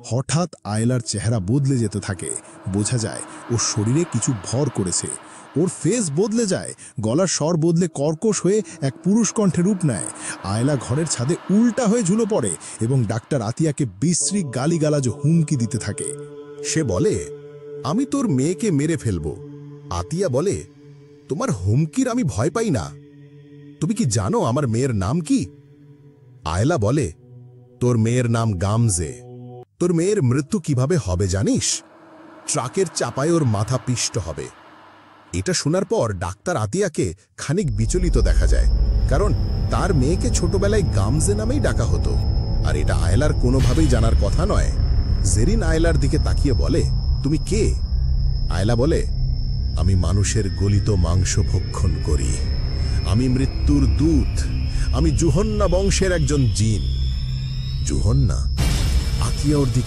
হঠাৎ আয়লার চেহারা বদলে যেতে থাকে। বোঝা যায় ওর শরীরে কিছু ভর করেছে। ওর ফেস বদলে যায়, গলার স্বর বদলে কর্কশ হয়ে এক পুরুষ কণ্ঠে রূপ নেয়। আয়লা ঘরের ছাদে উল্টা হয়ে ঝুলে পড়ে এবং ডাক্তার আতিয়াকে বিশ্রী গালিগালাজ হুমকি দিতে থাকে। সে বলে, আমি তোর মেয়েকে মেরে ফেলব। আতিয়া বলে, তোমার হুমকির আমি ভয় পাই না। তুমি কি জানো আমার মেয়ের নাম কি? আয়লা বলে, তোর মেয়ের নাম গামজে। তোর মেয়ের মৃত্যু কিভাবে হবে জানিস? ট্রাকের চাপায় ওর মাথা পিষ্ট হবে। এটা শোনার পর ডাক্তার আতিয়াকে খানিক বিচলিত দেখা যায়, কারণ তার মেয়েকে ছোটবেলায় গামজে নামেই ডাকা হতো, আর এটা আয়লার কোনোভাবেই জানার কথা নয়। জেরিন আয়লার দিকে তাকিয়ে বলে, তুমি কে? আয়লা বলে, আমি মানুষের গলিত মাংস ভক্ষণ করি। আমি মৃত্যুর দূত। আমি জুহন্না বংশের একজন জিন। জুহন্না? আতিয়া ওর দিকে